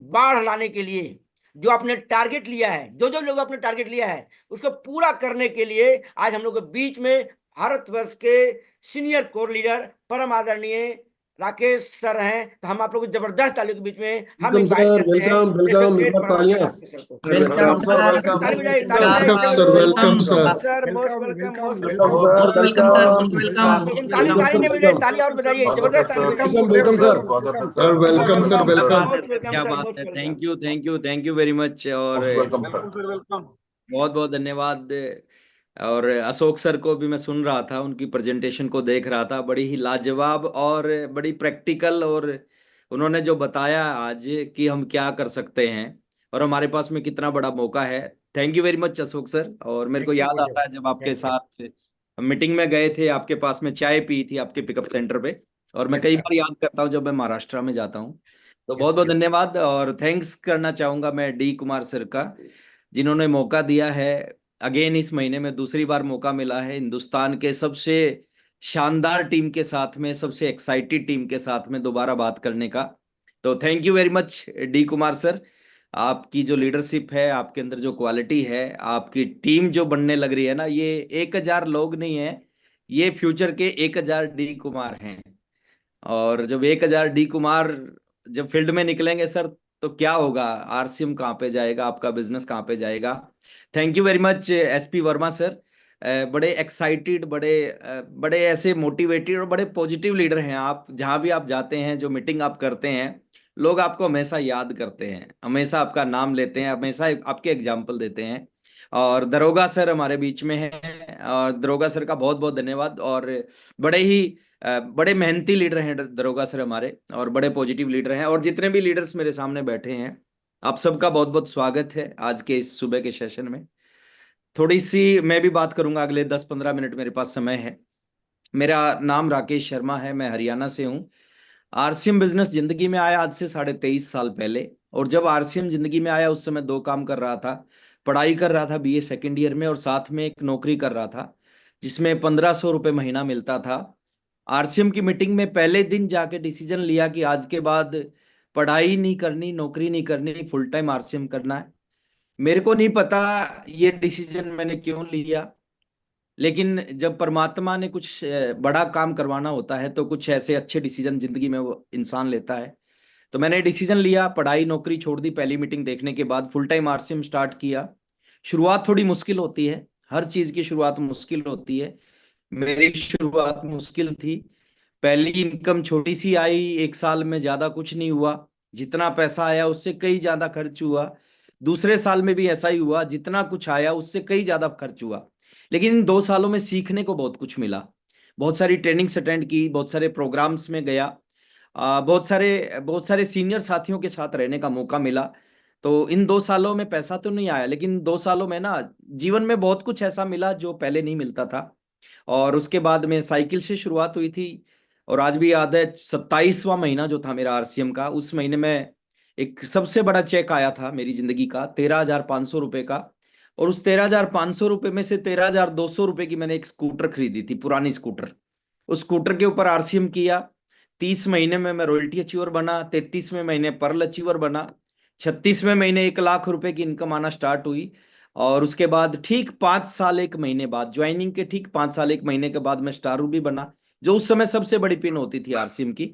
बाढ़ लाने के लिए, जो आपने टारगेट लिया है, जो जो लोग आपने टारगेट लिया है, उसको पूरा करने के लिए आज हम लोग के बीच में भारतवर्ष के सीनियर कोर लीडर परम आदरणीय राकेश सर हैं। तो हम आप लोग को जबरदस्त तालियों के बीच में हम वेलकम इनवाइट सर, करते हैं। वेलकम वेलकम, एक ग्रेट बार परम तालियां। राकेश सर को। वेलकम सर, सर, वेलकम ताली बजाइए, वेलकम ताली बजाइए, वेलकम जय सर, बोलो। Welcome sir, sir most welcome, most welcome welcome, sir, most welcome sir, most welcome welcome, most most welcome. ताली वेलकम। ताली नहीं बजाइए, ताली और बजाइए, जबरदस्त ताली बजाइए। Welcome welcome sir. स्वागत है sir, welcome sir, most welcome. Welcome क्या सर, बात मोस्ट है। Welcome. Thank you very much. और मोस्ट वेलकम सर। बहुत बहुत धन्यवाद। और अशोक सर को भी मैं सुन रहा था, उनकी प्रेजेंटेशन को देख रहा था, बड़ी ही लाजवाब और बड़ी प्रैक्टिकल। और उन्होंने जो बताया आज कि हम क्या कर सकते हैं और हमारे पास में कितना बड़ा मौका है। Thank you very much Ashok sir. और मेरे को याद आता है जब आपके साथ मीटिंग में गए थे, आपके पास में चाय पी थी आपके पिकअप सेंटर पे। और मैं कई बार याद करता हूँ जब मैं महाराष्ट्र में जाता हूँ। तो बहुत बहुत धन्यवाद। और थैंक्स करना चाहूंगा मैं डी कुमार सर का, जिन्होंने मौका दिया है। अगेन इस महीने में दूसरी बार मौका मिला है हिंदुस्तान के सबसे शानदार टीम के साथ में, सबसे एक्साइटेड टीम के साथ में दोबारा बात करने का। तो thank you very much D Kumar sir. आपकी जो लीडरशिप है, आपके अंदर जो क्वालिटी है, आपकी टीम जो बनने लग रही है ना, ये 1,000 लोग नहीं है, ये फ्यूचर के 1,000 डी कुमार हैं। और जब 1,000 डी कुमार जब फील्ड में निकलेंगे सर, तो क्या होगा, आरसीएम कहाँ पे जाएगा, आपका बिजनेस कहाँ पे जाएगा। Thank you very much SP Verma sir. बड़े एक्साइटेड, बड़े ऐसे मोटिवेटेड और बड़े पॉजिटिव लीडर हैं आप। जहां भी आप जाते हैं, जो मीटिंग आप करते हैं, लोग आपको हमेशा याद करते हैं, हमेशा आपका नाम लेते हैं, हमेशा आपके एग्जाम्पल देते हैं। और दरोगा सर हमारे बीच में हैं, और दरोगा सर का बहुत बहुत धन्यवाद। और बड़े ही बड़े मेहनती लीडर हैं दरोगा सर हमारे, और बड़े पॉजिटिव लीडर हैं। और जितने भी लीडर्स मेरे सामने बैठे हैं, आप सबका बहुत बहुत स्वागत है आज के इस सुबह के सेशन में। थोड़ी सी मैं भी बात करूंगा, अगले 10-15 मिनट मेरे पास समय है। मेरा नाम राकेश शर्मा है, मैं हरियाणा से हूँ। आरसीएम बिजनेस जिंदगी में आया आज से 23.5 साल पहले। और जब आरसीएम जिंदगी में आया, उस समय दो काम कर रहा था। पढ़ाई कर रहा था बीए सेकेंड ईयर में, और साथ में एक नौकरी कर रहा था जिसमें 1,500 रुपये महीना मिलता था। आरसीएम की मीटिंग में पहले दिन जाके डिसीजन लिया कि आज के बाद पढ़ाई नहीं करनी, नौकरी नहीं करनी, फुल टाइम आरसीएम करना है। मेरे को नहीं पता ये डिसीजन मैंने क्यों लिया, लेकिन जब परमात्मा ने कुछ बड़ा काम करवाना होता है, तो कुछ ऐसे अच्छे डिसीजन जिंदगी में वो इंसान लेता है। तो मैंने डिसीजन लिया, पढ़ाई नौकरी छोड़ दी। पहली मीटिंग देखने के बाद फुल टाइम आरसीएम स्टार्ट किया। शुरुआत थोड़ी मुश्किल होती है, हर चीज की शुरुआत मुश्किल होती है। मेरी शुरुआत मुश्किल थी। पहली इनकम छोटी सी आई, 1 साल में ज्यादा कुछ नहीं हुआ। जितना पैसा आया उससे कई ज्यादा खर्च हुआ। दूसरे साल में भी ऐसा ही हुआ, जितना कुछ आया उससे कई ज्यादा खर्च हुआ। लेकिन इन 2 सालों में सीखने को बहुत कुछ मिला। बहुत सारी ट्रेनिंग्स अटेंड की, बहुत सारे प्रोग्राम्स में गया, बहुत सारे सीनियर साथियों के साथ रहने का मौका मिला। तो इन 2 सालों में पैसा तो नहीं आया, लेकिन 2 सालों में ना जीवन में बहुत कुछ ऐसा मिला जो पहले नहीं मिलता था। और उसके बाद में साइकिल से शुरुआत हुई थी। और आज भी याद है, 27वां महीना जो था मेरा आरसीएम का, उस महीने में एक सबसे बड़ा चेक आया था मेरी जिंदगी का, 13,500 रुपए का। और उस 13,500 रुपए में से 13,200 रुपए की मैंने एक स्कूटर खरीदी थी, पुरानी स्कूटर। उस स्कूटर के ऊपर आरसीएम किया। 30 महीने में मैं रॉयल्टी अचीवर बना, 33वें महीने पर्ल अचीवर बना, 36वें महीने 1,00,000 रुपए की इनकम आना स्टार्ट हुई। और उसके बाद ठीक 5 साल 1 महीने बाद, ज्वाइनिंग के ठीक 5 साल 1 महीने के बाद मैं स्टार रूबी बना, जो उस समय सबसे बड़ी पिन होती थी आरसीएम की।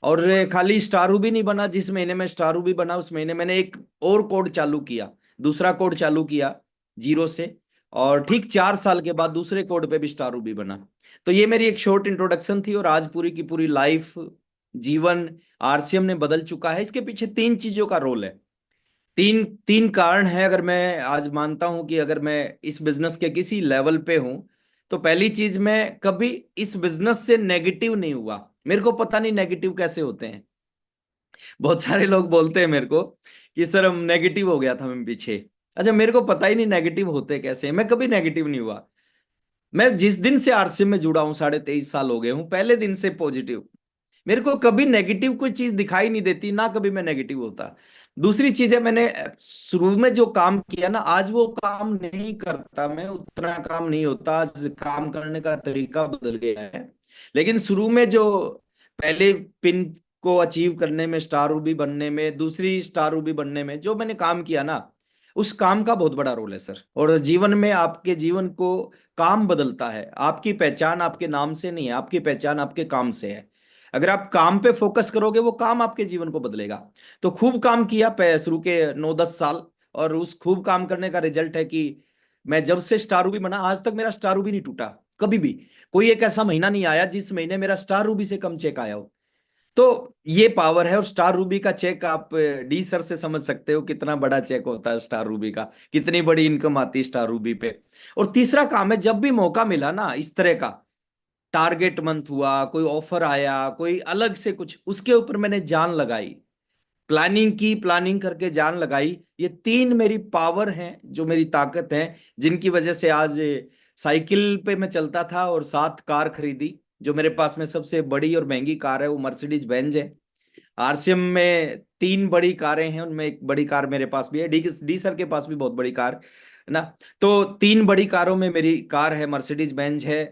और खाली स्टार रूबी नहीं बना, जिस महीने में स्टार रूबी बना उस महीने मैंने एक और कोड चालू किया, दूसरा कोड चालू किया जीरो से। और ठीक 4 साल के बाद दूसरे कोड पे भी स्टार रूबी बना। तो ये मेरी एक शॉर्ट इंट्रोडक्शन थी। और आज पूरी की पूरी लाइफ, जीवन आरसीएम ने बदल चुका है। इसके पीछे तीन चीजों का रोल है, तीन तीन कारण है। अगर मैं आज मानता हूं कि अगर मैं इस बिजनेस के किसी लेवल पे हूं, तो पहली चीज, मैं कभी इस बिजनेस से नेगेटिव नहीं हुआ। मेरे को पता नहीं नेगेटिव कैसे होते हैं। बहुत सारे लोग बोलते हैं मेरे को कि सर हम नेगेटिव हो गया था मैं पीछे। अच्छा, मेरे को पता ही नहीं नेगेटिव होते कैसे हैं। मैं कभी नेगेटिव नहीं हुआ। मैं जिस दिन से आरसीएम में जुड़ा हूं, 23.5 साल हो गए हूं, पहले दिन से पॉजिटिव। मेरे को कभी नेगेटिव कोई चीज दिखाई नहीं देती, ना कभी मैं नेगेटिव होता। दूसरी चीज है, मैंने शुरू में जो काम किया ना, आज वो काम नहीं करता मैं, उतना काम नहीं होता। आज काम करने का तरीका बदल गया है। लेकिन शुरू में जो पहले पिन को अचीव करने में, स्टार रूबी बनने में, दूसरी स्टार रूबी बनने में जो मैंने काम किया ना, उस काम का बहुत बड़ा रोल है सर। और जीवन में आपके जीवन को काम बदलता है। आपकी पहचान आपके नाम से नहीं है, आपकी पहचान आपके काम से है। अगर आप काम पे फोकस करोगे, वो काम आपके जीवन को बदलेगा। तो खूब काम किया शुरू के 9-10 साल, और उस खूब काम करने का रिजल्ट है कि मैं जब से स्टार रूबी बना, आज तक मेरा स्टार रूबी नहीं टूटा कभी भी। कोई एक ऐसा महीना नहीं आया जिस महीने मेरा स्टार रूबी से कम चेक आया हो। तो ये पावर है। और स्टार रूबी का चेक आप डी सर से समझ सकते हो कितना बड़ा चेक होता है स्टार रूबी का, कितनी बड़ी इनकम आती है स्टार रूबी पे। और तीसरा काम है, जब भी मौका मिला ना इस तरह का, टारगेट मंथ हुआ, कोई ऑफर आया, कोई अलग से कुछ, उसके ऊपर मैंने जान लगाई, प्लानिंग की, प्लानिंग करके जान लगाई। ये 3 मेरी पावर हैं, जो मेरी ताकत है, जिनकी वजह से आज साइकिल पे मैं चलता था और 7 कार खरीदी। जो मेरे पास में सबसे बड़ी और महंगी कार है वो मर्सिडीज बेंज है। आरसीएम में 3 बड़ी कारें हैं, उनमें एक बड़ी कार मेरे पास भी है, डी सर के पास भी बहुत बड़ी कार है ना। तो 3 बड़ी कारों में मेरी कार है, मर्सिडीज बेंज है।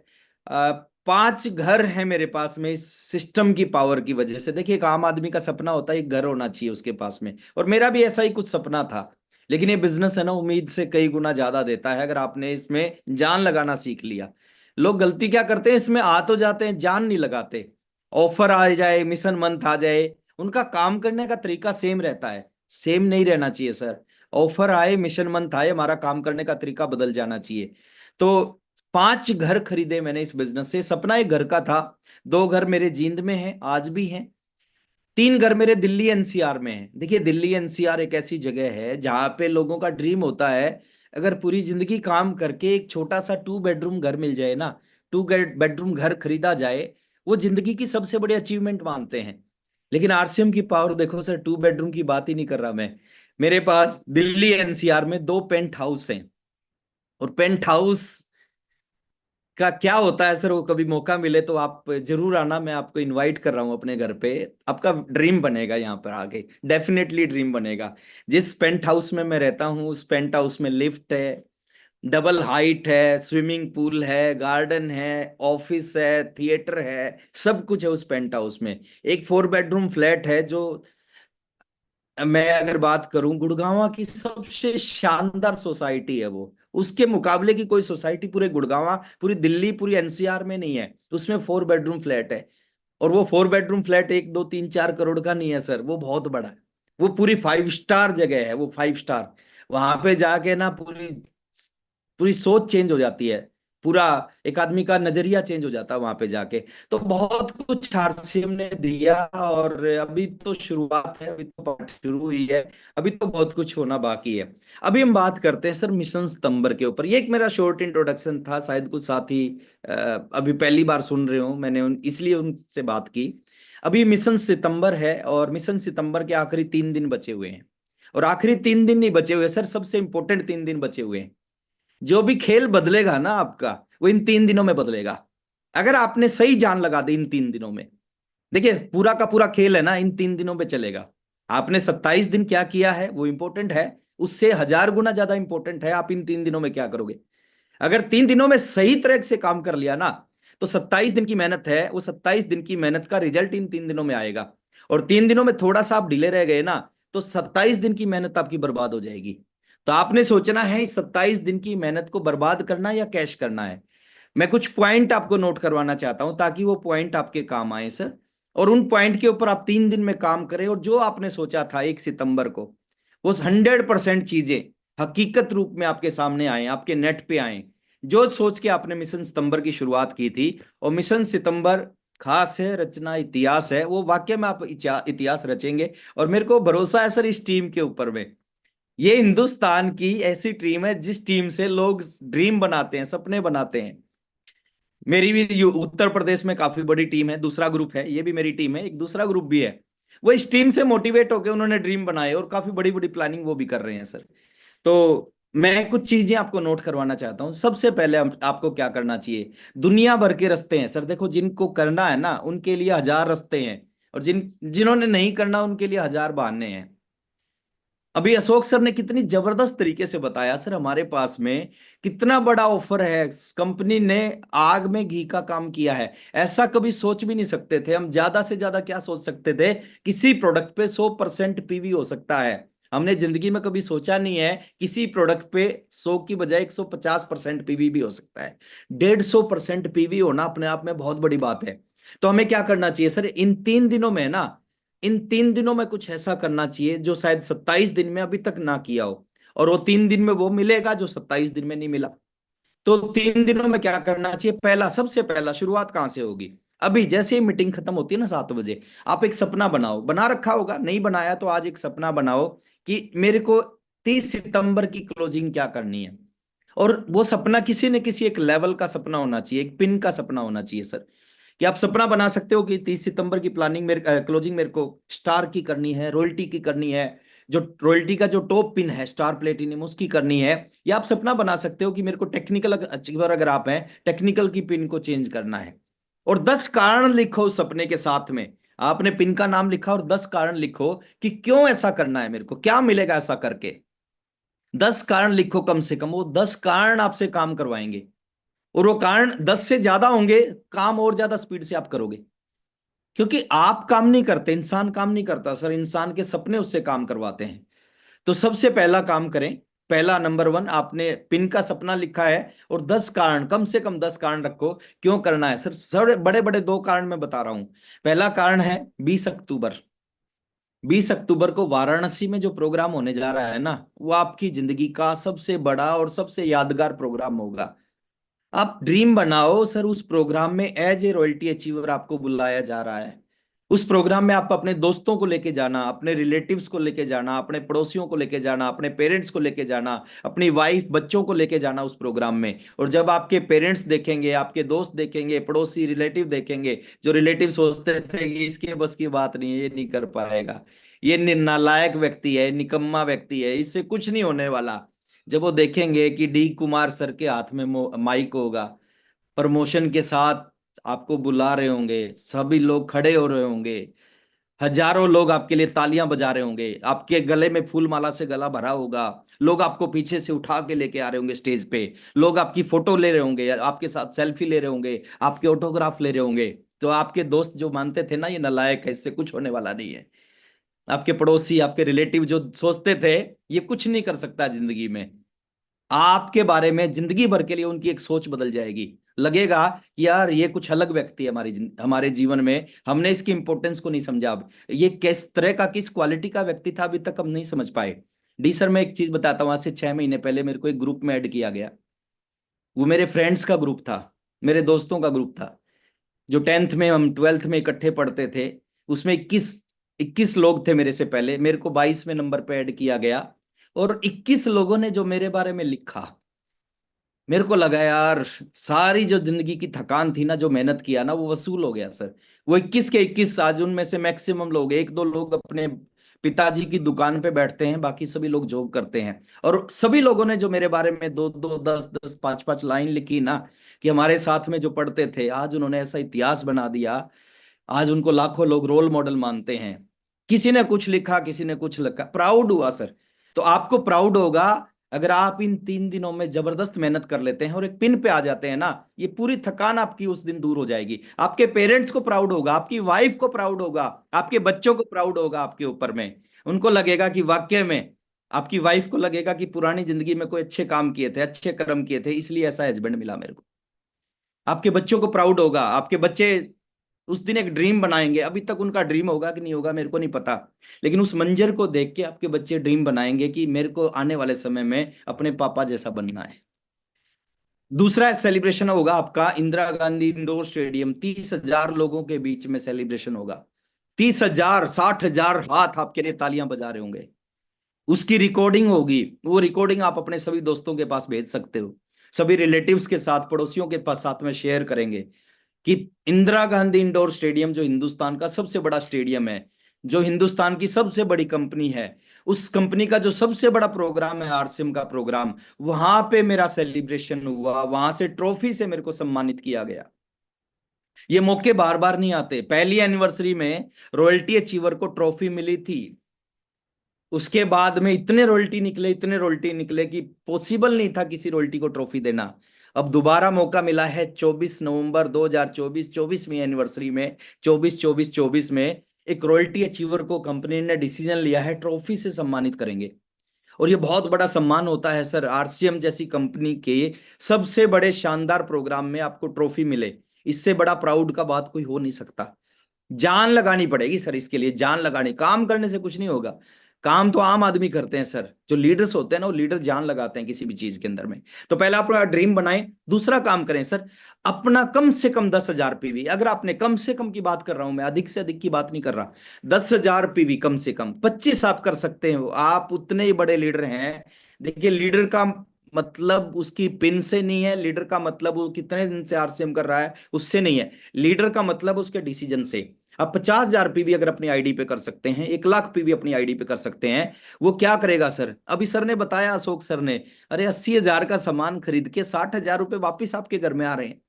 5 घर है मेरे पास में इस सिस्टम की पावर की वजह से। देखिए, एक आम आदमी का सपना होता है एक घर होना चाहिए उसके पास में, और मेरा भी ऐसा ही कुछ सपना था। लेकिन ये बिजनेस है ना, उम्मीद से कई गुना ज्यादा देता है अगर आपने इसमें जान लगाना सीख लिया। लोग गलती क्या करते हैं, इसमें आ तो जाते हैं, जान नहीं लगाते। ऑफर आ जाए, मिशन मंथ आ जाए, उनका काम करने का तरीका सेम रहता है। सेम नहीं रहना चाहिए सर। ऑफर आए, मिशन मंथ आए, हमारा काम करने का तरीका बदल जाना चाहिए। तो 5 घर खरीदे मैंने इस बिजनेस से। सपना एक घर का था। 2 घर मेरे जींद में हैं, आज भी हैं। 3 घर मेरे दिल्ली एनसीआर में हैं। देखिए, दिल्ली एनसीआर एक ऐसी जगह है जहां पे लोगों का ड्रीम होता है, अगर पूरी जिंदगी काम करके एक छोटा सा 2 बेडरूम घर मिल जाए ना, 2 बेडरूम घर खरीदा जाए, वो जिंदगी की सबसे बड़ी अचीवमेंट मानते हैं। लेकिन आरसीएम की पावर देखो सर, 2 बेडरूम की बात ही नहीं कर रहा मैं। मेरे पास दिल्ली एनसीआर में 2 पेंट हाउस हैं। और पेंट हाउस का क्या होता है सर, वो कभी मौका मिले तो आप जरूर आना, मैं आपको इनवाइट कर रहा हूँ अपने घर पे। आपका ड्रीम बनेगा यहाँ पर आके, डेफिनेटली ड्रीम बनेगा। जिस पेंट हाउस में मैं रहता हूँ, उस पेंट हाउस में लिफ्ट है, डबल हाइट है, स्विमिंग पूल है, गार्डन है, ऑफिस है, थिएटर है, सब कुछ है उस पेंट हाउस में। एक 4 बेडरूम फ्लैट है, जो मैं अगर बात करूं, गुड़गांव की सबसे शानदार सोसाइटी है वो। उसके मुकाबले की कोई सोसाइटी पूरे गुड़गांव, पूरी दिल्ली, पूरी एनसीआर में नहीं है। उसमें 4 बेडरूम फ्लैट है। और वो 4 बेडरूम फ्लैट 1, 2, 3, 4 करोड़ का नहीं है सर, वो बहुत बड़ा है। वो पूरी 5 स्टार जगह है, वो 5 स्टार। वहां पे जाके ना पूरी पूरी सोच चेंज हो जाती है। पूरा एक आदमी का नजरिया चेंज हो जाता है वहां पे जाके। तो बहुत कुछ आरसीएम ने दिया, और अभी तो शुरुआत है, अभी तो बात शुरू हुई है। अभी तो बहुत कुछ होना बाकी है। अभी हम बात करते हैं सर मिशन सितंबर के ऊपर। ये एक मेरा शॉर्ट इंट्रोडक्शन था, शायद कुछ साथी अभी पहली बार सुन रहे हो, मैंने इसलिए उनसे बात की। अभी मिशन सितंबर है, और मिशन सितंबर के आखिरी 3 दिन बचे हुए हैं। और आखिरी 3 दिन नहीं बचे हुए सर, सबसे इंपॉर्टेंट 3 दिन बचे हुए हैं। जो भी खेल बदलेगा ना आपका, वो इन 3 दिनों में बदलेगा। अगर आपने सही जान लगा दी इन 3 दिनों में। देखिए, पूरा का पूरा खेल है ना, इन 3 दिनों में चलेगा। आपने 27 दिन क्या किया है वो इंपॉर्टेंट है, उससे 1000 गुना ज्यादा इंपॉर्टेंट है आप इन 3 दिनों में क्या करोगे। अगर 3 दिनों में सही तरह से काम कर लिया ना, तो 27 दिन की मेहनत है, वो 27 दिन की मेहनत का रिजल्ट इन 3 दिनों में आएगा। और 3 दिनों में थोड़ा सा आप ढीले रह गए ना, तो 27 दिन की मेहनत आपकी बर्बाद हो जाएगी। तो आपने सोचना है इस 27 दिन की मेहनत को बर्बाद करना है या कैश करना है। मैं कुछ पॉइंट आपको नोट करवाना चाहता हूं, ताकि वो पॉइंट आपके काम आए सर। और उन पॉइंट के ऊपर आप 3 दिन में काम करें, और जो आपने सोचा था 1 सितंबर को, वो 100% चीजें हकीकत रूप में आपके सामने आए, आपके नेट पे आए। जो सोच के आपने मिशन सितंबर की शुरुआत की थी, और मिशन सितंबर खास है, रचना इतिहास है, वो वाकई में आप इतिहास रचेंगे। और मेरे को भरोसा है सर इस टीम के ऊपर में। ये हिंदुस्तान की ऐसी टीम है जिस टीम से लोग ड्रीम बनाते हैं, सपने बनाते हैं। मेरी भी उत्तर प्रदेश में काफी बड़ी टीम है, दूसरा ग्रुप है, ये भी मेरी टीम है, एक दूसरा ग्रुप भी है। वो इस टीम से मोटिवेट होकर उन्होंने ड्रीम बनाए, और काफी बड़ी बड़ी प्लानिंग वो भी कर रहे हैं सर। तो मैं कुछ चीजें आपको नोट करवाना चाहता हूं। सबसे पहले आपको क्या करना चाहिए। दुनिया भर के रास्ते हैं सर, देखो, जिनको करना है ना उनके लिए 1000 रास्ते हैं, और जिन्होंने नहीं करना उनके लिए 1000 बहाने हैं। अभी अशोक सर ने कितनी जबरदस्त तरीके से बताया सर, हमारे पास में कितना बड़ा ऑफर है, कंपनी ने आग में घी का काम किया है। ऐसा कभी सोच भी नहीं सकते थे हम। ज्यादा से ज्यादा क्या सोच सकते थे, किसी प्रोडक्ट पे 100% पीवी हो सकता है। हमने जिंदगी में कभी सोचा नहीं है किसी प्रोडक्ट पे 100 की बजाय 150% पीवी भी हो सकता है। 150% पीवी होना अपने आप में बहुत बड़ी बात है। तो हमें क्या करना चाहिए सर, इन 3 दिनों में ना, इन 3 दिनों में कुछ ऐसा करना चाहिए जो शायद 27 दिन में अभी तक ना किया हो, और वो 3 दिन में वो मिलेगा जो 27 दिन में नहीं मिला। तो 3 दिनों में क्या करना चाहिए, पहला, सबसे पहला शुरुआत कहां से होगी, अभी जैसे ही मीटिंग खत्म होती है ना 7 बजे, आप एक सपना बनाओ, बना रखा होगा, नहीं बनाया तो आज एक सपना बनाओ कि मेरे को 30 सितंबर की क्लोजिंग क्या करनी है। और वो सपना किसी न किसी एक लेवल का सपना होना चाहिए, एक पिन का सपना होना चाहिए सर। कि आप सपना बना सकते हो कि 30 सितंबर की प्लानिंग मेरे क्लोजिंग मेरे को स्टार की करनी है, रॉयल्टी की करनी है, जो रॉयल्टी का जो टॉप पिन है स्टार प्लेटिनम उसकी करनी है। या आप सपना बना सकते हो कि मेरे को टेक्निकल अचीवर अगर आप हैं, टेक्निकल की पिन को चेंज करना है। और 10 कारण लिखो उस सपने के साथ में। आपने पिन का नाम लिखा और 10 कारण लिखो कि क्यों ऐसा करना है, मेरे को क्या मिलेगा ऐसा करके। 10 कारण लिखो कम से कम, वो 10 कारण आपसे काम करवाएंगे। और वो कारण 10 से ज्यादा होंगे, काम और ज्यादा स्पीड से आप करोगे। क्योंकि आप काम नहीं करते, इंसान काम नहीं करता सर, इंसान के सपने उससे काम करवाते हैं। तो सबसे पहला काम करें, पहला नंबर 1, आपने पिन का सपना लिखा है और 10 कारण, कम से कम 10 कारण रखो क्यों करना है सर। सर बड़े बड़े 2 कारण मैं बता रहा हूं। पहला कारण है 20 अक्टूबर। 20 अक्टूबर को वाराणसी में जो प्रोग्राम होने जा रहा है ना, वो आपकी जिंदगी का सबसे बड़ा और सबसे यादगार प्रोग्राम होगा। आप ड्रीम बनाओ सर, उस प्रोग्राम में एज ए रॉयल्टी अचीवर आपको बुलाया जा रहा है। उस प्रोग्राम में आप अपने दोस्तों को लेके जाना, अपने रिलेटिव्स को लेके जाना, अपने पड़ोसियों को लेके जाना, अपने पेरेंट्स को लेके जाना, अपनी वाइफ बच्चों को लेके जाना उस प्रोग्राम में। और जब आपके पेरेंट्स देखेंगे, आपके दोस्त देखेंगे, पड़ोसी रिलेटिव देखेंगे, जो रिलेटिव सोचते थे कि इसके बस की बात नहीं है, ये नहीं कर पाएगा, ये नालायक व्यक्ति है, निकम्मा व्यक्ति है, इससे कुछ नहीं होने वाला। जब वो देखेंगे कि डी कुमार सर के हाथ में माइक होगा, प्रमोशन के साथ आपको बुला रहे होंगे, सभी लोग खड़े हो रहे होंगे, हजारों लोग आपके लिए तालियां बजा रहे होंगे, आपके गले में फूल माला से गला भरा होगा, लोग आपको पीछे से उठा के लेके आ रहे होंगे स्टेज पे, लोग आपकी फोटो ले रहे होंगे, आपके साथ सेल्फी ले रहे होंगे, आपके ऑटोग्राफ ले रहे होंगे। तो आपके दोस्त जो मानते थे ना ये नालायक है, इससे कुछ होने वाला नहीं है, आपके पड़ोसी, आपके रिलेटिव जो सोचते थे ये कुछ नहीं कर सकता जिंदगी में, आपके बारे में जिंदगी भर के लिए उनकी एक सोच बदल जाएगी। लगेगा कि यार ये कुछ अलग व्यक्ति है हमारे जीवन में, हमने इसकी इंपॉर्टेंस को नहीं समझा। अब ये किस तरह का, किस क्वालिटी का व्यक्ति था अभी तक हम नहीं समझ पाए। डी सर मैं एक चीज बताता हूँ, आज से 6 महीने पहले मेरे को एक ग्रुप में ऐड किया गया। वो मेरे फ्रेंड्स का ग्रुप था, मेरे दोस्तों का ग्रुप था, जो 10th में हम 12th में इकट्ठे पढ़ते थे। उसमें 21 लोग थे मेरे से पहले, मेरे को 22वें नंबर पे ऐड किया गया। और 21 लोगों ने जो मेरे बारे में लिखा, मेरे को लगा यार सारी जो जिंदगी की थकान थी ना, जो मेहनत किया ना, वो वसूल हो गया सर। वो 21 के 21, आज उनमें से मैक्सिमम लोग, 1-2 लोग अपने पिताजी की दुकान पे बैठते हैं, बाकी सभी लोग जॉब करते हैं। और सभी लोगों ने जो मेरे बारे में 2-2, 10-10, 5-5 लाइन लिखी ना, कि हमारे साथ में जो पढ़ते थे, आज उन्होंने ऐसा इतिहास बना दिया, आज उनको लाखों लोग रोल मॉडल मानते हैं। किसी ने कुछ लिखा, किसी ने कुछ लिखा, प्राउड हुआ सर। तो आपको प्राउड होगा अगर आप इन 3 दिनों में जबरदस्त मेहनत कर लेते हैं और एक पिन पे आ जाते हैं ना, ये पूरी थकान आपकी उस दिन दूर हो जाएगी। आपके पेरेंट्स को प्राउड होगा, आपकी वाइफ को प्राउड होगा, आपके बच्चों को प्राउड होगा आपके ऊपर में। उनको लगेगा कि वाकई में, आपकी वाइफ को लगेगा कि पुरानी जिंदगी में कोई अच्छे काम किए थे, अच्छे कर्म किए थे, इसलिए ऐसा हस्बैंड मिला मेरे को। आपके बच्चों को प्राउड होगा, आपके बच्चे उस दिन एक ड्रीम बनाएंगे। अभी तक उनका ड्रीम होगा कि नहीं होगा मेरे को नहीं पता, लेकिन उस मंजर को देख के आपके बच्चे ड्रीम बनाएंगे कि मेरे को आने वाले समय में अपने पापा जैसा बनना है। दूसरा सेलिब्रेशन होगा आपका इंदिरा गांधी इंडोर स्टेडियम, 30,000 लोगों के बीच में सेलिब्रेशन होगा। 30,000, 60,000 हाथ आपके लिए तालियां बजा रहे होंगे। उसकी रिकॉर्डिंग होगी, वो रिकॉर्डिंग आप अपने सभी दोस्तों के पास भेज सकते हो, सभी रिलेटिव्स के साथ, पड़ोसियों के पास साथ में शेयर करेंगे कि इंदिरा गांधी इंडोर स्टेडियम, जो हिंदुस्तान का सबसे बड़ा स्टेडियम है, जो हिंदुस्तान की सबसे बड़ी कंपनी है, उस कंपनी का जो सबसे बड़ा प्रोग्राम है आरसीएम का प्रोग्राम, वहां पे मेरा सेलिब्रेशन हुआ, वहां से ट्रॉफी से मेरे को सम्मानित किया गया। ये मौके बार बार नहीं आते। पहली एनिवर्सरी में रॉयल्टी अचीवर को ट्रॉफी मिली थी, उसके बाद में इतने रॉयल्टी निकले कि पॉसिबल नहीं था किसी रॉयल्टी को ट्रॉफी देना। अब दोबारा मौका मिला है 24 नवंबर 2024, 24वीं एनिवर्सरी में, 24 में एक रॉयल्टी अचीवर को कंपनी ने डिसीजन लिया है ट्रॉफी से सम्मानित करेंगे। और ये बहुत बड़ा सम्मान होता है सर, आरसीएम जैसी कंपनी के सबसे बड़े शानदार प्रोग्राम में आपको ट्रॉफी मिले, इससे बड़ा प्राउड का बात कोई हो नहीं सकता। जान लगानी पड़ेगी सर इसके लिए, जान लगानी, काम करने से कुछ नहीं होगा। काम तो आम आदमी करते हैं सर, जो लीडर्स होते हैं ना वो लीडर जान लगाते हैं किसी भी चीज के अंदर में। तो पहला अपना ड्रीम बनाएं, दूसरा काम करें सर, अपना कम से कम 10,000 पीवी, अगर आपने कम से कम की बात कर रहा हूं मैं, अधिक से अधिक की बात नहीं कर रहा, 10,000 पीवी कम से कम, 25 आप कर सकते हो, आप उतने ही बड़े लीडर हैं। देखिए लीडर का मतलब उसकी पिन से नहीं है, लीडर का मतलब वो कितने दिन से आरसीएम कर रहा है उससे नहीं है, लीडर का मतलब उसके डिसीजन से। आप 50,000 पीवी अगर अपनी आईडी पे कर सकते हैं, 1 लाख पीवी अपनी आईडी पे कर सकते हैं, वो क्या करेगा सर? अभी सर ने बताया, अशोक सर ने, अरे 80,000 का सामान खरीद के 60,000 रुपए वापिस आपके घर में आ रहे हैं।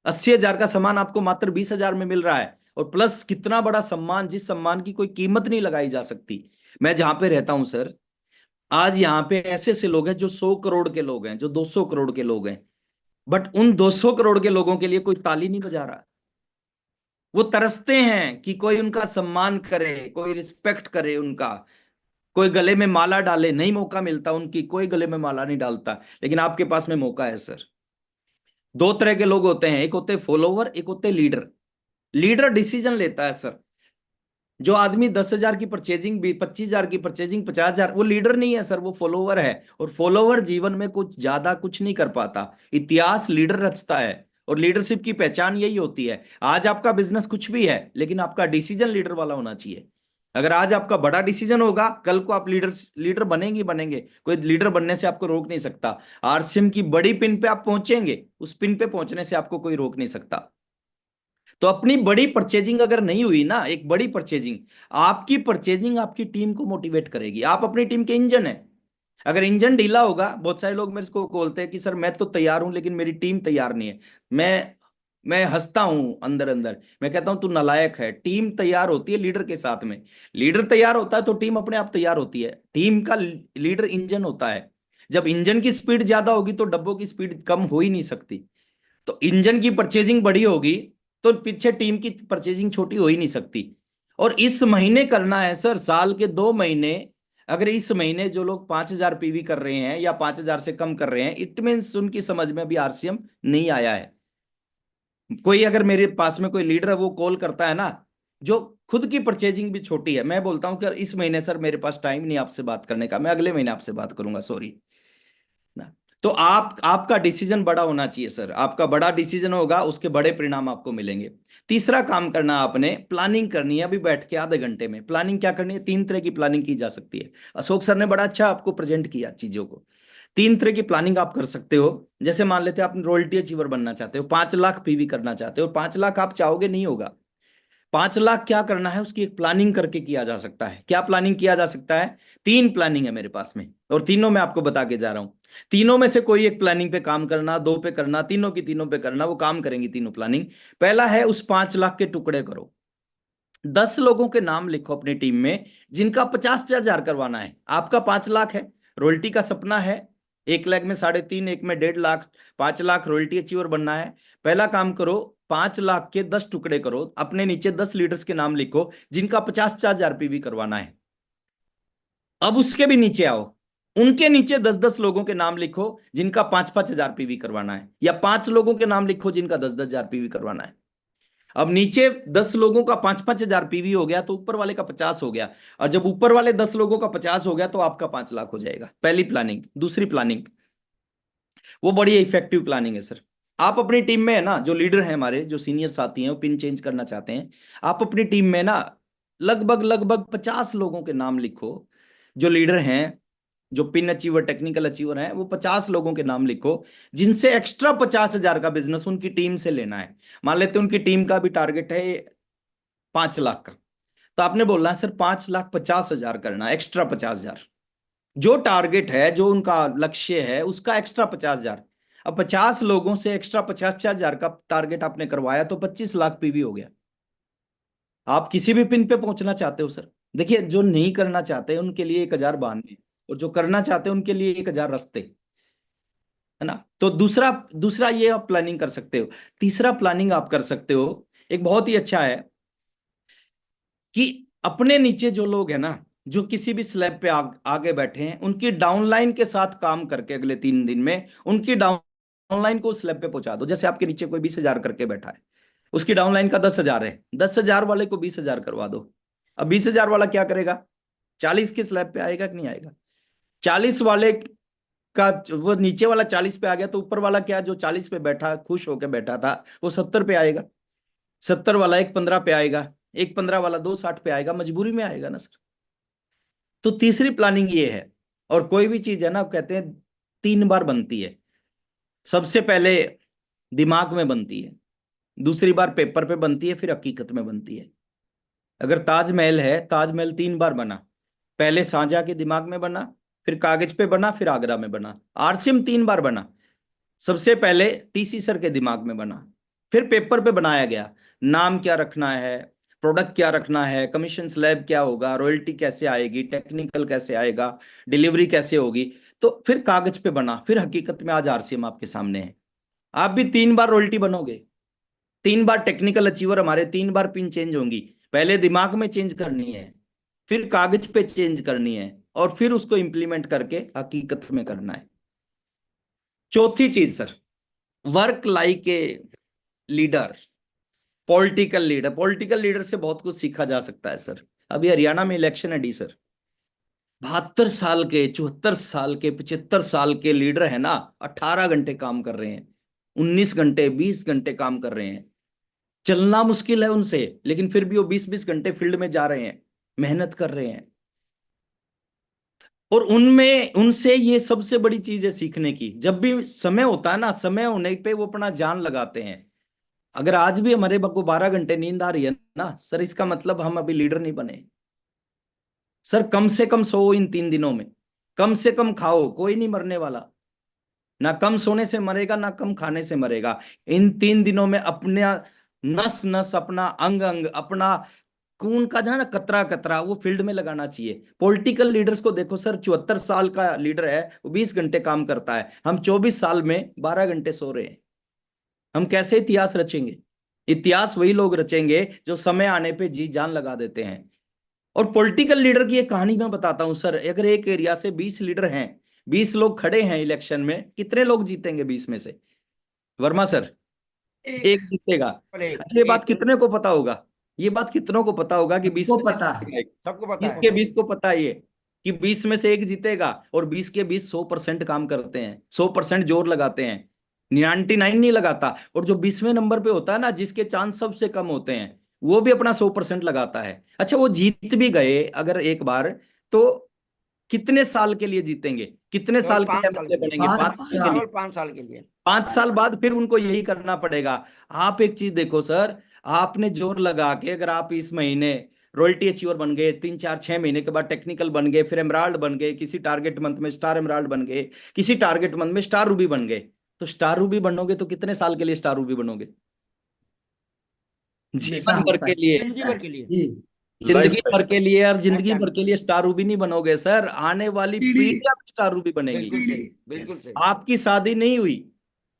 80,000 का सामान आपको मात्र 20,000 में मिल रहा है, और प्लस कितना बड़ा सम्मान, जिस सम्मान की कोई कीमत नहीं लगाई जा सकती। मैं जहां पे रहता हूं सर, आज यहाँ पे ऐसे ऐसे लोग हैं जो 100 करोड़ के लोग हैं, जो 200 करोड़ के लोग हैं, बट उन 200 करोड़ के लोगों के लिए कोई ताली नहीं बजा रहा। वो तरसते हैं कि कोई उनका सम्मान करे, कोई रिस्पेक्ट करे उनका, कोई गले में माला डाले, नहीं मौका मिलता, उनकी कोई गले में माला नहीं डालता। लेकिन आपके पास में मौका है सर। 2 तरह के लोग होते हैं, एक होते फॉलोवर, एक होते लीडर। लीडर डिसीजन लेता है सर। जो आदमी 10,000 की परचेजिंग, 25,000 की परचेजिंग, 50,000, वो लीडर नहीं है सर, वो फॉलोवर है। और फॉलोवर जीवन में कुछ ज्यादा कुछ नहीं कर पाता, इतिहास लीडर रचता है। और लीडरशिप की पहचान यही होती है। आज आपका बिजनेस कुछ भी है, लेकिन आपका डिसीजन लीडर वाला होना चाहिए। अगर आज आपका बड़ा डिसीजन होगा, कल को आप लीडर बनेंगे बनेंगे, कोई लीडर बनने से आपको रोक नहीं सकता। आरसीएम की बड़ी पिन पे आप पहुंचेंगे, उस पिन पे पहुंचने से आपको कोई रोक नहीं सकता। तो अपनी बड़ी परचेजिंग अगर नहीं हुई ना, एक बड़ी परचेजिंग, आपकी परचेजिंग आपकी टीम को मोटिवेट करेगी। आप अपनी टीम के इंजन है। अगर इंजन ढीला होगा, बहुत सारे लोग मेरे को बोलते हैं कि सर मैं तो तैयार हूं लेकिन मेरी टीम तैयार नहीं है। मैं हंसता हूं अंदर अंदर, मैं कहता हूं तू नालायक है। टीम तैयार होती है लीडर के साथ में, लीडर तैयार होता है तो टीम अपने आप तैयार होती है। टीम का लीडर इंजन होता है। जब इंजन की स्पीड ज्यादा होगी तो डब्बों की स्पीड कम हो ही नहीं सकती। तो इंजन की परचेजिंग बड़ी होगी तो पीछे टीम की परचेजिंग छोटी हो ही नहीं सकती। और इस महीने करना है सर, साल के 2 महीने। अगर इस महीने जो लोग 5,000 पीवी कर रहे हैं या 5,000 से कम कर रहे हैं, इट मीन्स उनकी समझ में अभी आरसीएम नहीं आया है। कोई अगर मेरे पास में कोई लीडर है, वो कॉल करता है ना, जो खुद की परचेजिंग भी छोटी है, मैं बोलता हूं कि इस महीने सर मेरे पास टाइम नहीं आपसे बात करने का, मैं अगले महीने आपसे बात करूंगा, सॉरी ना। तो आपका डिसीजन बड़ा होना चाहिए सर। आपका बड़ा डिसीजन होगा, उसके बड़े परिणाम आपको मिलेंगे। तीसरा काम करना, आपने प्लानिंग करनी है। अभी बैठ के आधे घंटे में प्लानिंग क्या करनी है? 3 तरह की प्लानिंग की जा सकती है। अशोक सर ने बड़ा अच्छा आपको प्रेजेंट किया चीजों को। 3 तरह की प्लानिंग आप कर सकते हो। जैसे मान लेते हैं आप रॉयल्टी अचीवर बनना चाहते हो, 5 लाख पीवी करना चाहते हो, 5 लाख आप चाहोगे नहीं होगा। 5 लाख क्या करना है, उसकी एक प्लानिंग करके किया जा सकता है। क्या प्लानिंग किया जा सकता है? 3 प्लानिंग है मेरे पास में, और तीनों मैं आपको बता के जा रहा हूं। तीनों में से कोई एक प्लानिंग पे काम करना, 2 पे करना, तीनों की तीनों पे करना, वो काम करेंगी तीनों प्लानिंग। पहला है, उस 5 लाख के टुकड़े करो। 10 लोगों के नाम लिखो अपनी टीम में, जिनका 50,000 करवाना है। आपका 5 लाख है, रॉयल्टी का सपना है, 1 लाख में 3.5, एक में 1.5 लाख, 5 लाख रॉयल्टी अचीवर बनना है। पहला काम करो, 5 लाख के 10 टुकड़े करो, अपने नीचे 10 लीडर्स के नाम लिखो जिनका 50,000 पीवी करवाना है। अब उसके भी नीचे आओ, उनके नीचे 10-10 लोगों के नाम लिखो जिनका 5-5 हजार पीवी करवाना है, या 5 लोगों के नाम लिखो जिनका 10-10 हजार पीवी करवाना है। अब नीचे 10 लोगों का 5-5 हजार पीवी हो गया तो ऊपर वाले का 50 हो गया, और जब ऊपर वाले 10 लोगों का 50 हो गया तो आपका 5 लाख हो जाएगा। पहली प्लानिंग। दूसरी प्लानिंग, वो बड़ी इफेक्टिव प्लानिंग है सर। आप अपनी टीम में है ना, जो लीडर हैं हमारे, जो सीनियर साथी हैं, वो पिन चेंज करना चाहते हैं, आप अपनी टीम में ना लगभग लगभग 50 लोगों के नाम लिखो जो लीडर हैं, जो पिन अचीवर, टेक्निकल अचीवर हैं, वो 50 लोगों के नाम लिखो जिनसे एक्स्ट्रा 50,000 का बिजनेस उनकी टीम से लेना है। मान लेते हैं उनकी टीम का भी टारगेट है 5 लाख का, तो आपने बोलना है सर 5,50,000 करना, एक्स्ट्रा 50,000। जो टारगेट है, जो उनका लक्ष्य है, उसका एक्स्ट्रा 50,000। अब 50 लोगों से एक्स्ट्रा 50,000 का टारगेट आपने करवाया तो 25 लाख पीवी हो गया। आप किसी भी पिन पे पहुंचना चाहते हो सर, देखिए, जो नहीं करना चाहते उनके लिए 1000 बहाने, और जो करना चाहते हैं उनके लिए 1000 रास्ते, है ना। तो दूसरा दूसरा ये आप प्लानिंग कर सकते हो। तीसरा प्लानिंग आप कर सकते हो, एक बहुत ही अच्छा है, कि अपने नीचे जो लोग हैं ना, जो किसी भी स्लैब पे आगे बैठे हैं, उनकी डाउनलाइन के साथ काम करके अगले 3 दिन में उनकी डाउनलाइन को स्लैब पे पहुंचा दो। जैसे आपके नीचे कोई 20,000 करके बैठा है, उसकी डाउनलाइन का 10,000 है, 10,000 वाले को 20,000 करवा दो। अब 20,000 वाला क्या करेगा? 40 के स्लैब पे आएगा कि नहीं आएगा? 40 वाले का, वो नीचे वाला 40 पे आ गया, तो ऊपर वाला क्या, जो 40 पे बैठा खुश होकर बैठा था, वो 70 पे आएगा। 70 वाला एक 15 पे आएगा, एक 15 वाला 260 पे आएगा, मजबूरी में आएगा ना सर। तो तीसरी प्लानिंग ये है। और कोई भी चीज है ना, कहते हैं 3 बार बनती है। सबसे पहले दिमाग में बनती है, दूसरी बार पेपर पे बनती है, फिर हकीकत में बनती है। अगर ताजमहल है, ताजमहल 3 बार बना। पहले शाहजहां के दिमाग में बना, फिर कागज पे बना, फिर आगरा में बना। आरसीएम 3 बार बना। सबसे पहले टीसी सर के दिमाग में बना, फिर पेपर पे बनाया गया, नाम क्या रखना है, प्रोडक्ट क्या रखना है, कमीशन स्लैब क्या होगा, रॉयल्टी कैसे आएगी, टेक्निकल कैसे आएगा, डिलीवरी कैसे होगी। तो फिर कागज पे बना, फिर हकीकत में आज आरसीएम आपके सामने है। आप भी 3 बार रॉयल्टी बनोगे, 3 बार टेक्निकल अचीवर हमारे, 3 बार पिन चेंज होंगी। पहले दिमाग में चेंज करनी है, फिर कागज पे चेंज करनी है, और फिर उसको इंप्लीमेंट करके हकीकत में करना है। चौथी चीज sir, work like a leader. Political leader, political leader से बहुत कुछ सीखा जा सकता है सर। अभी हरियाणा में इलेक्शन है डी सर, 72 साल के, 74 साल के, 75 साल के लीडर है ना, 18 घंटे काम कर रहे हैं, 19 घंटे, 20 घंटे काम कर रहे हैं। चलना मुश्किल है उनसे, लेकिन फिर भी वो 20-20 घंटे फील्ड में जा रहे हैं, मेहनत कर रहे हैं। और उनमें उनसे ये सबसे बड़ी चीज है सीखने की। जब भी समय होता है ना, समय होने पे वो अपना जान लगाते हैं। अगर आज भी हमारे को 12 घंटे नींद आ रही है ना सर, इसका मतलब हम अभी लीडर नहीं बने। सर कम से कम सो इन 3 दिनों में, कम से कम खाओ, कोई नहीं मरने वाला। ना कम सोने से मरेगा, ना कम खाने से मरेगा। इन 3 दिनों में अपने नस नस, अपना अंग अंग, अपना खून का जो है ना कतरा कतरा, वो फील्ड में लगाना चाहिए। पॉलिटिकल लीडर्स को देखो सर, 74 साल का लीडर है, वो 20 घंटे काम करता है, हम 24 साल में 12 घंटे सो रहे हैं। हम कैसे इतिहास रचेंगे? इतिहास वही लोग रचेंगे जो समय आने पे जी जान लगा देते हैं। और पॉलिटिकल लीडर की एक कहानी मैं बताता हूं सर। अगर एक एरिया से 20 लीडर हैं, 20 लोग खड़े हैं इलेक्शन में, कितने लोग जीतेंगे 20 में से? वर्मा सर, एक, एक जीतेगा। एक, अच्छा, ये बात एक। कितने को पता होगा? ये बात कितनों को पता होगा कि 20 सबको में से पता है। सबको पता 20 है। के 20 को पता है ये, कि 20 में से एक जीतेगा। और 20 के 20 100% काम करते हैं, 100% जोर लगाते हैं, 99 नहीं लगाता। और जो 20वें नंबर पे होता है ना, जिसके चांस सबसे कम होते हैं, वो भी अपना 100% लगाता है। अच्छा, वो जीत भी गए अगर एक बार, तो कितने साल के लिए जीतेंगे? कितने केवल साल के लिए 5 साल एमएलए के लिए, बनेंगे? 5 साल के लिए। केवल 5 साल के लिए। 5 साल बाद फिर उनको यही करना पड़ेगा। आप एक चीज देखो सर, आपने जोर लगा के, अगर आप इस महीने रॉयल्टी अचीवर बन गए, 3 4 6 महीने के बाद टेक्निकल बन गए, फिर एमराल्ड बन गए, किसी टारगेट मंथ में स्टार एमराल्ड बन गए, किसी टारगेट मंथ में स्टार रूबी बन गए, तो स्टार रूबी बनोगे तो कितने साल के लिए स्टार रूबी बनोगे? हमेशा जीवन भर होता के है लिए, जिंदगी भर के लिए। जी। जिंदगी भर के लिए। और लाइफ जिंदगी टाइम। भर के लिए स्टार रूबी नहीं बनोगे सर, आने वाली पीढ़ी। पीढ़ियां स्टार रूबी बनेगी। बिल्कुल सही, बिल्कुल सही। आपकी शादी नहीं हुई,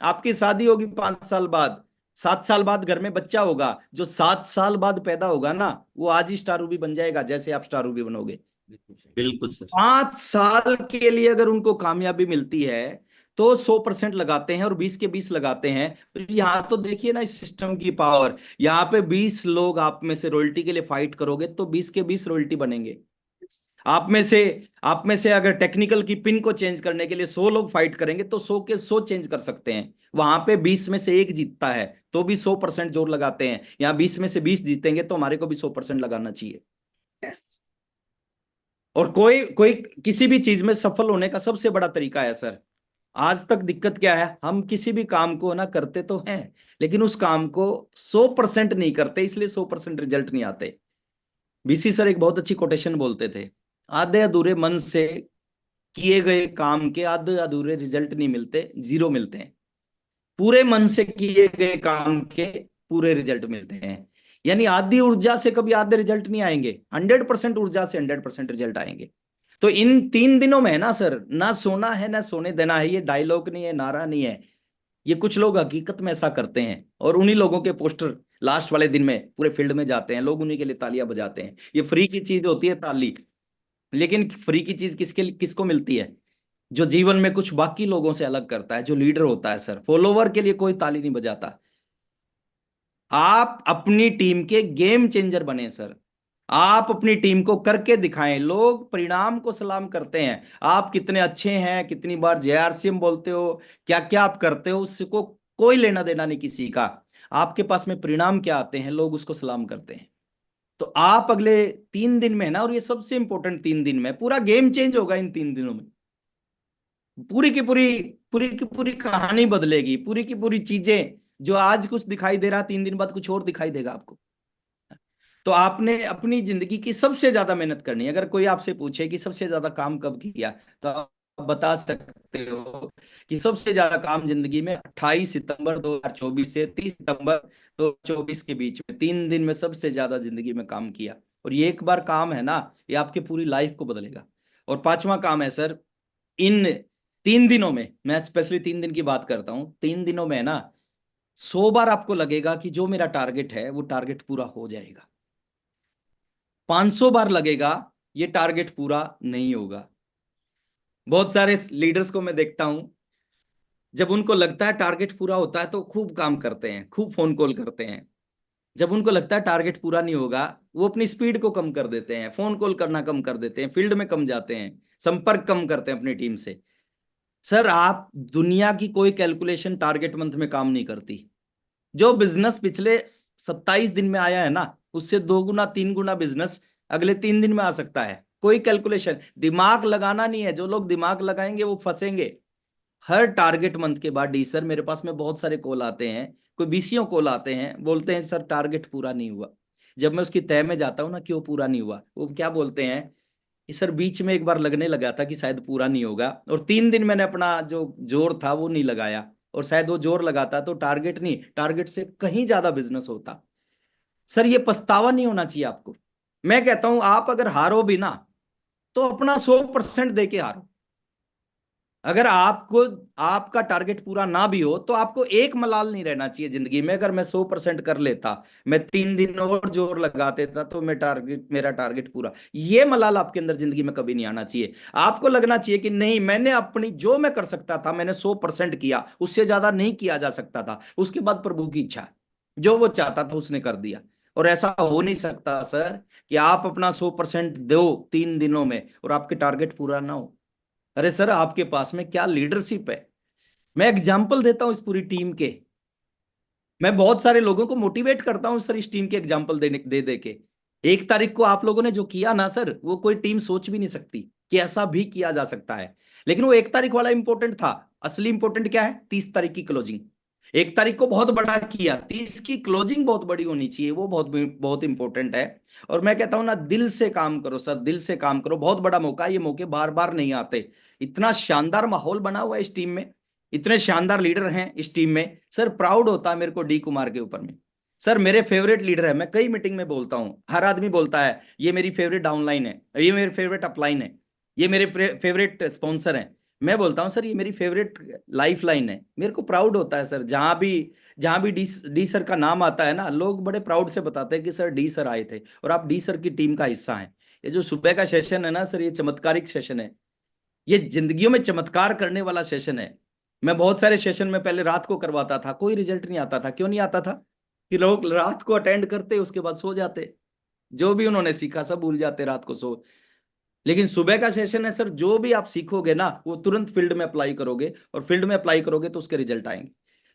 आपकी शादी होगी 5 साल बाद, 7 साल बाद घर में बच्चा होगा, जो 7 साल बाद पैदा होगा ना, वो आज ही स्टार रूबी बन जाएगा, जैसे आप स्टार रूबी बनोगे। बिल्कुल सही। बिल्कुल सर। 5 साल के लिए अगर उनको कामयाबी मिलती है, तो 100% लगाते हैं, और 20 के 20 लगाते हैं। तो यहाँ तो देखिए ना इस सिस्टम की पावर। यहाँ पे 20 लोग आप में से रॉयल्टी के लिए फाइट करोगे, तो 20 के 20 रॉयल्टी बनेंगे। आप में से अगर टेक्निकल की पिन को चेंज करने के लिए 100 लोग फाइट करेंगे, तो 100 के 100 चेंज कर सकते हैं। वहां पे 20 में से एक जीतता है, तो भी 100% जोर लगाते हैं। यहाँ 20 में से 20 जीतेंगे, तो हमारे को भी 100% लगाना चाहिए। और कोई कोई किसी भी चीज में सफल होने का सबसे बड़ा तरीका है सर। आज तक दिक्कत क्या है, हम किसी भी काम को ना करते तो हैं, लेकिन उस काम को 100% नहीं करते, इसलिए 100% रिजल्ट नहीं आते। बीसी सर एक बहुत अच्छी कोटेशन बोलते थे, आधे अधूरे मन से किए गए काम के आधे अधूरे रिजल्ट नहीं मिलते, 0 मिलते हैं। पूरे मन से किए गए काम के पूरे रिजल्ट मिलते हैं। यानी आधी ऊर्जा से कभी आधे रिजल्ट नहीं आएंगे, 100% ऊर्जा से 100% रिजल्ट आएंगे। तो इन 3 दिनों में है ना सर, ना सोना है ना सोने देना है, ये डायलॉग नहीं है, नारा नहीं है, ये कुछ लोग हकीकत में ऐसा करते हैं। और उन्हीं लोगों के पोस्टर लास्ट वाले दिन में पूरे फील्ड में जाते हैं, लोग उन्हीं के लिए तालियां बजाते हैं। ये फ्री की चीज होती है ताली, लेकिन फ्री की चीज किसको मिलती है? जो जीवन में कुछ बाकी लोगों से अलग करता है, जो लीडर होता है सर। फॉलोवर के लिए कोई ताली नहीं बजाता। आप अपनी टीम के गेम चेंजर बने सर, आप अपनी टीम को करके दिखाएं। लोग परिणाम को सलाम करते हैं, आप कितने अच्छे हैं, कितनी बार जेआरसीएम बोलते हो, क्या क्या आप करते हो, उसको कोई लेना देना नहीं किसी का। आपके पास में परिणाम क्या आते हैं, लोग उसको सलाम करते हैं। तो आप अगले 3 दिन में है ना, और ये सबसे इंपॉर्टेंट 3 दिन में पूरा गेम चेंज होगा। इन 3 दिनों में पूरी की पूरी कहानी बदलेगी, पूरी की पूरी चीजें, जो आज कुछ दिखाई दे रहा 3 दिन बाद कुछ और दिखाई देगा आपको। तो आपने अपनी जिंदगी की सबसे ज्यादा मेहनत करनी है। अगर कोई आपसे पूछे कि सबसे ज्यादा काम कब किया, तो आप बता सकते हो कि सबसे ज्यादा काम जिंदगी में 28 सितंबर 2024 से 30 सितंबर 2024 के बीच में 3 दिन में सबसे ज्यादा जिंदगी में काम किया। और ये एक बार काम है ना, ये आपकी पूरी लाइफ को बदलेगा। और पांचवा काम है सर, इन 3 दिनों में, मैं स्पेशली 3 दिन की बात करता हूं, 3 दिनों में है ना 100 बार आपको लगेगा कि जो मेरा टारगेट है वो टारगेट पूरा हो जाएगा। 500 बार लगेगा ये टारगेट पूरा नहीं होगा। बहुत सारे लीडर्स को मैं देखता हूं, जब उनको लगता है टारगेट पूरा होता है तो खूब काम करते हैं, खूब फोन कॉल करते हैं। जब उनको लगता है टारगेट पूरा नहीं होगा, वो अपनी स्पीड को कम कर देते हैं, फोन कॉल करना कम कर देते हैं, फील्ड में कम जाते हैं, संपर्क कम करते हैं अपनी टीम से। सर, आप दुनिया की कोई कैलकुलेशन टारगेट मंथ में काम नहीं करती। जो बिजनेस पिछले 27 दिन में आया है ना, उससे 2 गुना 3 गुना बिजनेस अगले 3 दिन में आ सकता है। कोई कैलकुलेशन, दिमाग लगाना नहीं है। जो लोग दिमाग लगाएंगे वो फंसेंगे। हर टारगेट मंथ के बाद डी सर, मेरे पास में बहुत सारे कॉल आते हैं, कोई बीसीओ कॉल आते हैं, बोलते हैं सर टारगेट पूरा नहीं हुआ। जब मैं उसकी तय में जाता हूँ ना, क्यों पूरा नहीं हुआ, वो क्या बोलते हैं कि सर बीच में एक बार लगने लगा था कि शायद पूरा नहीं होगा, और 3 दिन मैंने अपना जो जोर था वो नहीं लगाया, और शायद वो जोर लगाता तो टारगेट नहीं, टारगेट से कहीं ज्यादा बिजनेस होता। सर, ये पछतावा नहीं होना चाहिए आपको। मैं कहता हूं, आप अगर हारो भी ना, तो अपना 100% दे के हारो। अगर आपको आपका टारगेट पूरा ना भी हो तो आपको एक मलाल नहीं रहना चाहिए जिंदगी में। अगर मैं 100% कर लेता, मैं 3 दिन और जोर लगा देता, तो मेरा टारगेट पूरा, ये मलाल आपके अंदर जिंदगी में कभी नहीं आना चाहिए। आपको लगना चाहिए कि नहीं, मैंने अपनी जो मैं कर सकता था मैंने 100% किया, उससे ज्यादा नहीं किया जा सकता था। उसके बाद प्रभु की इच्छा, जो वो चाहता था उसने कर दिया। और ऐसा हो नहीं सकता सर कि आप अपना 100% दो 3 दिनों में और आपके टारगेट पूरा ना हो। अरे सर, आपके पास में क्या लीडरशिप है। मैं एग्जाम्पल देता हूं इस पूरी टीम के। मैं बहुत सारे लोगों को मोटिवेट करता हूं सर, इस टीम के एग्जाम्पल दे दे के। 1 तारीख को आप लोगों ने जो किया ना सर, वो कोई टीम सोच भी नहीं सकती कि ऐसा भी किया जा सकता है। लेकिन वो 1 तारीख वाला इंपॉर्टेंट था। असली इंपॉर्टेंट क्या है? 30 तारीख की क्लोजिंग। 1 तारीख को बहुत बड़ा किया, 30 की क्लोजिंग बहुत बड़ी होनी चाहिए, वो बहुत बहुत इंपॉर्टेंट है। और मैं कहता हूं ना, दिल से काम करो सर, दिल से काम करो। बहुत बड़ा मौका है, ये मौके बार बार नहीं आते। इतना शानदार माहौल बना हुआ है इस टीम में, इतने शानदार लीडर हैं इस टीम में। सर, प्राउड होता है मेरे को डी कुमार के ऊपर में। सर, मेरे फेवरेट लीडर है। मैं कई मीटिंग में बोलता हूं, हर आदमी बोलता है ये मेरी फेवरेट डाउनलाइन है, ये मेरी फेवरेट अपलाइन है, ये मेरे फेवरेट स्पॉन्सर हैं। मैं बोलता हूं सर, ये मेरी फेवरेट लाइफ लाइन है। मेरे को प्राउड होता है सर, जहां भी डी सर का नाम आता है ना, लोग बड़े प्राउड से बताते हैं कि सर डी सर आए थे और आप डी सर की टीम का हिस्सा हैं। ये जो सुबह का सेशन है ना सर, ये चमत्कारिक सेशन है। ये जिंदगियों में चमत्कार करने वाला सेशन है। मैं बहुत सारे सेशन में पहले रात को करवाता था, कोई रिजल्ट नहीं आता था। क्यों नहीं आता था? कि लोग रात को अटेंड करते, उसके बाद सो जाते, जो भी उन्होंने सीखा सब भूल जाते, रात को सो। लेकिन सुबह का सेशन है सर, जो भी आप सीखोगे ना वो तुरंत फील्ड में अप्लाई करोगे, और फील्ड में अप्लाई करोगे तो उसके रिजल्ट आएंगे।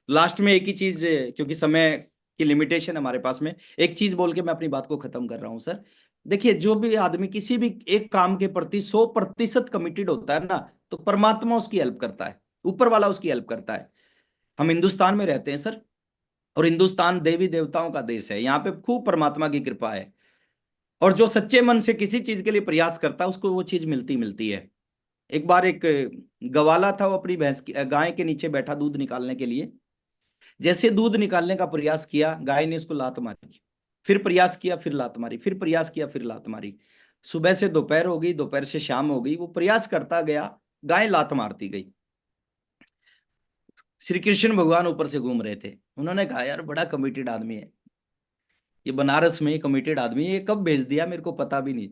लास्ट में एक ही चीज, क्योंकि समय की लिमिटेशन है हमारे पास में, एक चीज बोल के मैं अपनी बात को खत्म कर रहा हूं सर। देखिए, जो भी आदमी किसी भी एक काम के प्रति 100% कमिटेड होता है ना, तो परमात्मा उसकी हेल्प करता है, ऊपर वाला उसकी हेल्प करता है। हम हिंदुस्तान में रहते हैं सर, और हिंदुस्तान देवी देवताओं का देश है, यहाँ पे खूब परमात्मा की कृपा है। और जो सच्चे मन से किसी चीज के लिए प्रयास करता है, उसको वो चीज मिलती मिलती है। एक बार एक गवाला था, वो अपनी गाय के नीचे बैठा दूध निकालने के लिए। जैसे दूध निकालने का प्रयास किया, गाय ने उसको लात मारी। फिर प्रयास किया, फिर लात मारी, फिर प्रयास किया, फिर लात मारी। सुबह से दोपहर हो गई, दोपहर से शाम हो गई, वो प्रयास करता गया, गाय लात मारती गई। श्री कृष्ण भगवान ऊपर से घूम रहे थे, उन्होंने कहा यार बड़ा कमिटेड आदमी है ये, बनारस में कमिटेड आदमी है, ये कब भेज दिया मेरे को पता भी नहीं।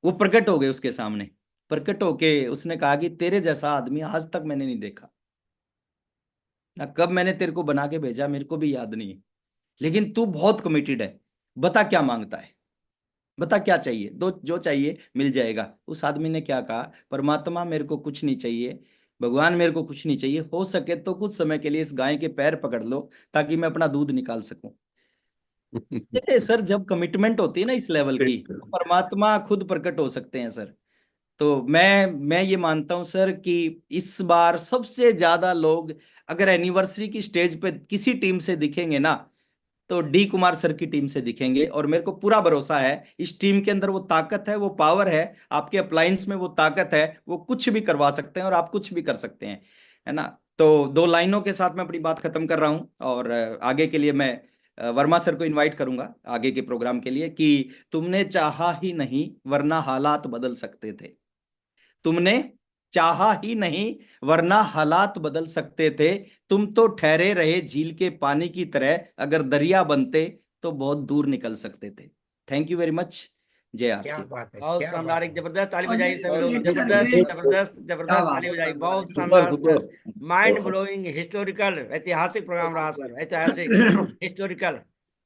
वो प्रकट हो गए उसके सामने, प्रकट होके उसने कहा कि तेरे जैसा आदमी आज तक मैंने नहीं देखा, ना कब मैंने तेरे को बना के भेजा मेरे को भी याद नहीं है, लेकिन तू बहुत कमिटेड है, बता क्या मांगता है, बता क्या चाहिए, दो जो चाहिए मिल जाएगा। उस आदमी ने क्या कहा, परमात्मा मेरे को कुछ नहीं चाहिए, भगवान मेरे को कुछ नहीं चाहिए, हो सके तो कुछ समय के लिए इस गाय के पैर पकड़ लो ताकि मैं अपना दूध निकाल सकूं। देखिए सर, जब कमिटमेंट होती है ना इस लेवल की, तो परमात्मा खुद प्रकट हो सकते हैं सर। तो मैं ये मानता हूं सर कि इस बार सबसे ज्यादा लोग अगर एनिवर्सरी की स्टेज पे किसी टीम से दिखेंगे ना, तो डी कुमार सर की टीम से दिखेंगे। और मेरे को पूरा भरोसा है इस टीम के अंदर वो ताकत है, वो पावर है, आपके अप्लायंस में वो ताकत है, वो कुछ भी करवा सकते हैं और आप कुछ भी कर सकते हैं, है ना। तो दो लाइनों के साथ मैं अपनी बात खत्म कर रहा हूं, और आगे के लिए मैं वर्मा सर को इनवाइट करूंगा आगे के प्रोग्राम के लिए, कि तुमने चाहा ही नहीं वरना हालात बदल सकते थे, तुमने चाहा ही नहीं वरना हालात बदल सकते थे, तुम तो ठहरे रहे झील के पानी की तरह, अगर दरिया बनते तो बहुत दूर निकल सकते थे। Thank you very much. जय क्या आरसी। बात है, बहुत क्या शानदार, बात एक है। जबरदस्त ताली बजाइए सभी लोग, Great, sir, जबरदस्त great. जबरदस्त क्या जबरदस्त बात ताली है, बजाइए, बहुत सुपर शानदार super sir, mind blowing, historical, ऐतिहासिक प्रोग्राम रहा सर, ऐतिहासिक, हिस्टोरिकल।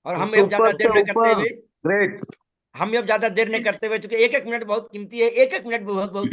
और हम अब ज्यादा सुपर देर से न करते ऊपर, हुए, ग्रेट। हम अब ज्यादा देर न करते हुए, चूंकि एक एक मिनट बहुत कीमती है, एक एक मिनट बहुत बहुत